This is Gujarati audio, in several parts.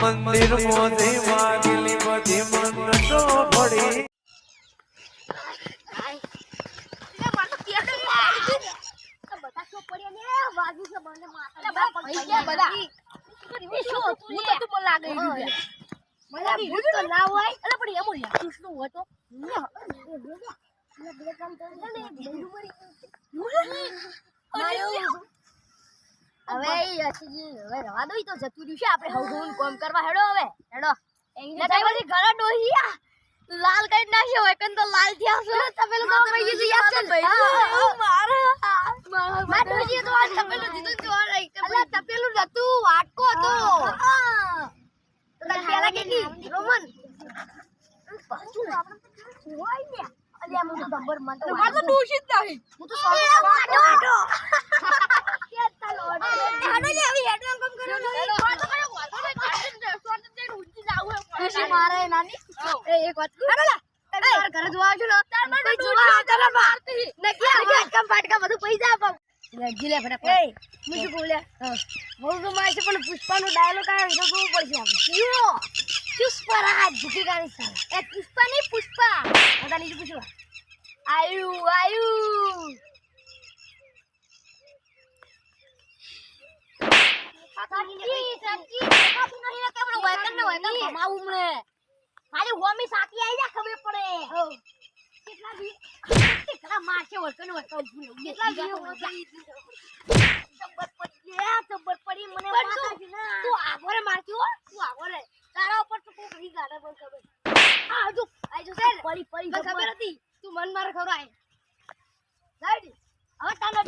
મંદિર મોજે વાગલી બધી મનટો પડી હવે રવા દો તો જતું રહ્યું છે આપણે હું કોમ કરવા હેડો હવે હેડો પછી ઘરે ડોહિયા લાલ કઈ નાખ્યો હોય કન તો લાલ થયા છો તપેલું તો પૈયું છે યાદ છે મારે માર ડોહિયા તો આ તપેલું દીધું જો અલા તપેલું નતું વાટકો હતો પેલા કે રોમન પાછું આપણે હોય ને અલ્યા હું તો ગબ્બર મન તો માર તો ડોશી જ નહીં હું તો વાટો કે તાલો હેડો જે આવી હેડો કામ કરો વાટો કરો ખુશી મારે નાની એ એક વાત હેડો લા તાર ઘરે જોવા છો તાર માટે જોવા તને મારતી નકી આ ફાટકા બધું પૈસા આપ ગીલે ફટાફટ એ મુજી બોલ્યા હું તો મારે પણ પુષ્પાનો ડાયલોગ આવ્યો તો જોવું પડશે આપણે યો પુષ્પા ઝુકી ગાડી સાલ એ પુષ્પા નહીં પુષ્પા ઓડા નીચે પૂછવા આયુ સાચી કાપુ નહીં કે આપણે વેકન કમાવું મે ખાલી હોમી સાકી આવી જા ખબર પડે કેટલા બી કેટલા મારશે વેકન કેટલા બી જબર પડી મને માતા છે ને તું આગોરે મારતી હો તું આગોરે તારા ઉપર તો કોઈ ઘી ગાડા બસ ખબર આ જો પડી ખબર હતી તું મન મારે ખબર આય રાઈટ હવે તાનો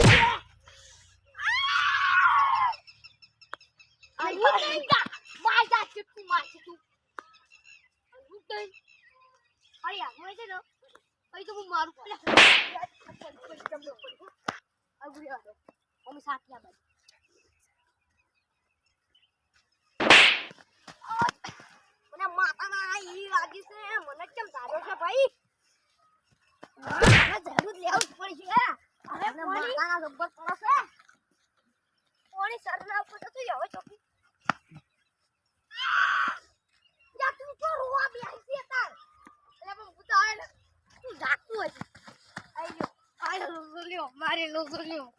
મારે લો સોલ્યો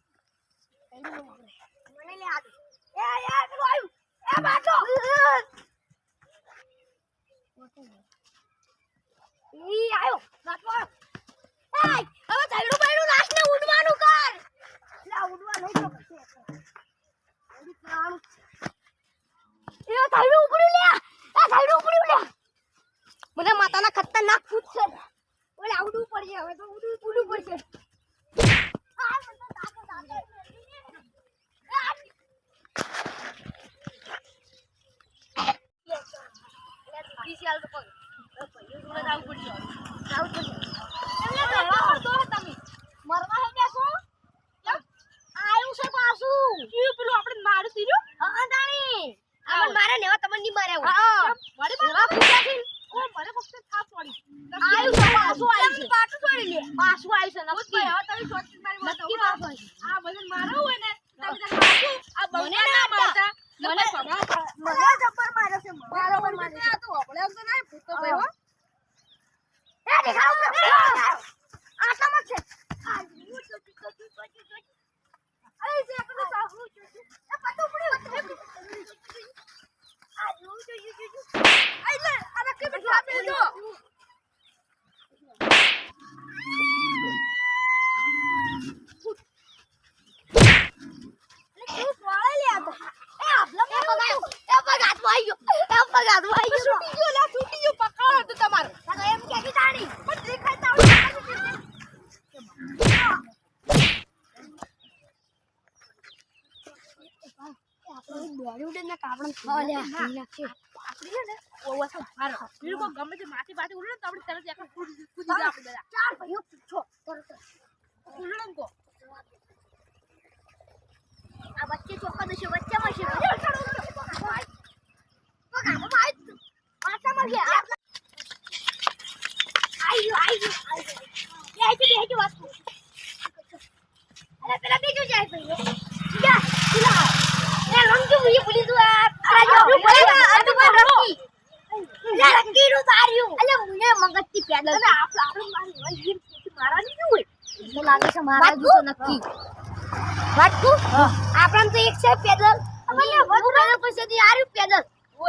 મને લે આ પેલો આયુ એ બાટો ઈ આયો બાટો એ હવે ચાલ્યું બાયડું લાસ્ટ ને ઉડવાનું કર લે ઉડવા નહીં તો કશે ઓડી પ્રાણ એ ચાલ્યું ઉપડ્યું લે મને માતાના ખતરનાક ફૂટ છે ઓલે આવડું પડશે હવે તો ઉડવું પડશે પેદલ તો લાગે છે મારા તો નક્કી વાટકું આપણ તો એક છે પેદલ અમને વધુ પેદલ પછી આર્યું પેદલ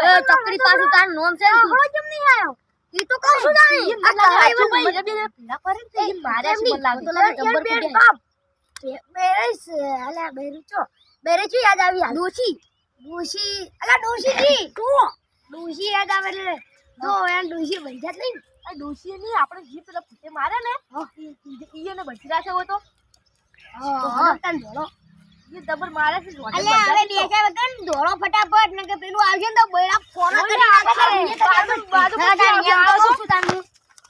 એ ચકરી પાછું તાર નોમ છે હળો કેમ નહીં આયો ઈ તો કહું છું જાણી આ કરાઈ ભાઈ મને બે પીડા કરે છે ઈ મારે છે મને લાગે તો લાગે જબર પડી બાપ બેરેસ અલા બેરુચો બેરેચો યાદ આવી આ ડોશી અલા ડોશીજી તું ડોશી યાદ આવે લે જો એન ડોશી બંધાત નહીં આ ડોશી ની આપણે જે પેલા ફૂટે મારે ને ઈ એને બચી રાખે હોય તો હા તન ધોળો ઈ દબર મારે છે જોડે અલે હવે બેસા વગર ધોળો ફટાફટ ને કે પેલું આવશે ને તો બૈડા ફોન કરી બાજુ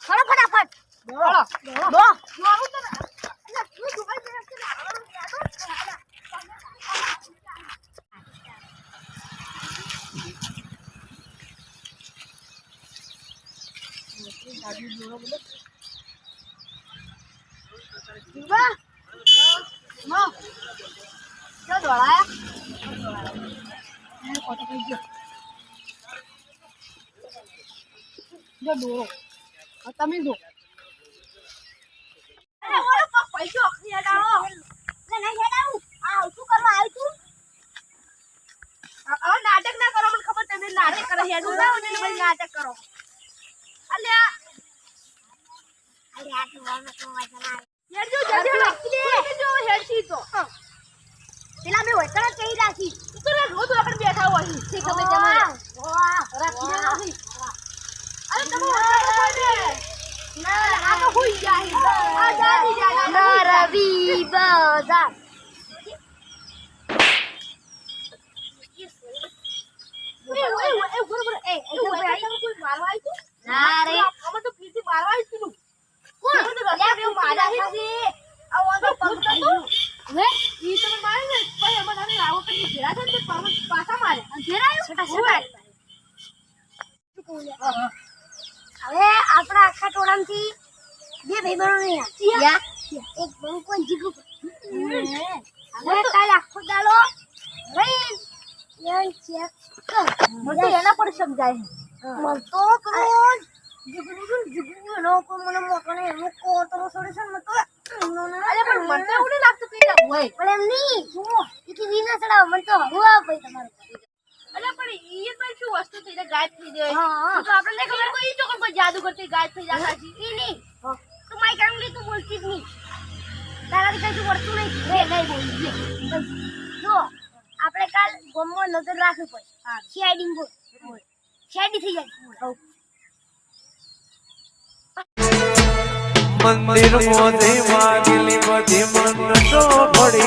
હળો ફટાફટ બોલો દો મારું તો વાહ મો જો દોળાયા એ કોતો કઈ ગયો જો દોરો તમે જો અરે ઓલો પૈસો અખની હટાવો લે નહીં હેડાવું આ શું કરવા આવ્યું તું આ નાટક ના કરો મને ખબર તમે નાટક કરે હેડું ના ને ભાઈ નાટક કરો અલ્યા અરે આ તો વાળો તો વાજના હેડજો જલ્દી રાખી જો હેડસી તો પેલા મે વતરા કહી રાખી તો રોજ આપણે બેઠા હોય છે ખબર તમને વાહ રાખી દે નથી અરે તમે ના આ તો હોઈ જાય આ જાતી જાય ના રવિ બજાર એ બરોબર એ કોઈ મારવા આવી તું ના રે અમે તો ફીથી મારવા આવી તું કોણ તો રસ્તા મારા છે આ વાંધો પગ તો હવે ઈ તમે મારે ને પછી અમે તમે આવો કરી ઘેરા છે ને પગ પાછા મારે ઘેરાયો છટા હવે આપણા આખા ટોળામાંથી બે ભાઈબંધો નહીં યા એક બહુ કોણ જીગુ હવે કાલ આખો દાડો રહી યાર ચેક કર મને તો એના પર સમજાય મન તો પેલો જીગુ નો કો મને મોકલે એનો કો તો સોલ્યુશન મતો અરે પણ મને તો એવું નહીં લાગતું કે હોય પણ એમ નહીં જુઓ ઈથી વિના ચડાવ મને તો હવા ભાઈ તમારે અરે પણ ઈ પણ શું વસ્તુ થઈને ગાયબ થઈ જાય હા. તો આપણે નહીં ખબર કોઈ તો કોઈ જાદુ કરતી ગાયબ થઈ જાય સાચી ઈ નહીં તું મારી કાંગલી તું બોલતી જ નહીં તારાથી કશું વળતું નહીં રે નહીં બોલી જો આપણે કાલ ગોમમાં નજર રાખવી પડે હા શેડિંગ બોલ શેડી થઈ જાય મંદિર મોઢે વાગેલી બધી મન તો પડી